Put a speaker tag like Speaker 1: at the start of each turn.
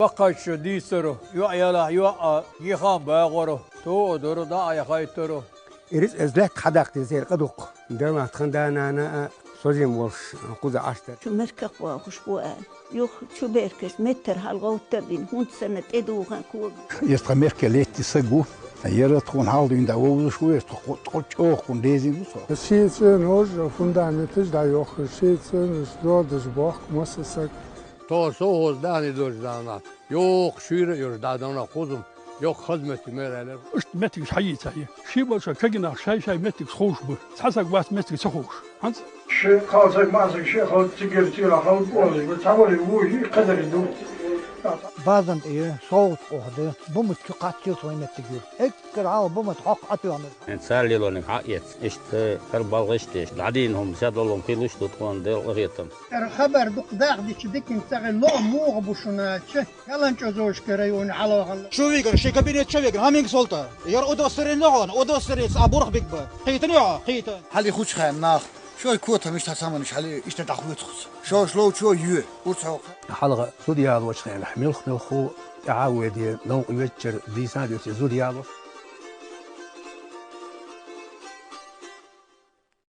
Speaker 1: بقاش ديسرو يلا يخام باغرو تو درو دا يا خايترو
Speaker 2: إريس أزلك حداك تزير قدوق درما تخندانا أنا سوزيم ورش قوز عشتر
Speaker 3: شو مركق واخش بوان يوخ شو بيركس متر هالغوت تبين هون سنة إدوغان كوغ
Speaker 4: يستمر ليت سجو يرى تكون حال عند أول شوية تقول كون ديزي دوسا
Speaker 5: الشيء نوج فوندامنتش دا يوخ الشيء نشدودش باخ مؤسسك
Speaker 1: تو سوز داني دوش دانا يوخ شير يوش دانا خودم يوخ خدمتي ميرالر
Speaker 6: اشت متك حيت هي شي باشا كجنا شاي متك خوش بو تحسك واس متك سخوش هانز
Speaker 5: شي خالصك ماسك شي خالص تجر تيلا خالص بولي بتحولي وجي قدر يدوب
Speaker 7: بعضن إيه صوت أحد بومت كقاتيو توينت تجيب إكر عاو بومت حق عطيان
Speaker 8: إنسان اللي لونك عقيت إشت هربال غشتش العدين هم زاد لهم قيلوش تطوان ديل غيتم
Speaker 7: الخبر دق داغ دي شدك انتغل لو موغ بوشناتش يلا نشوزوش كريون على غل
Speaker 9: شو فيكر شي كابينيت شو فيكر هامينغ سلطة ير أودو سرين لغون أودو سرين أبورخ بيكبر خيتن يا خيتن
Speaker 10: حالي خوش خير ناخ شو يكوتها مش تسامنش حالي إيش تدخل تخص شو شلو شو يو ورسوق
Speaker 2: حلقة سوديال وش خير حمل خو تعاود نو يوتشر دي ساديوس زوديالوس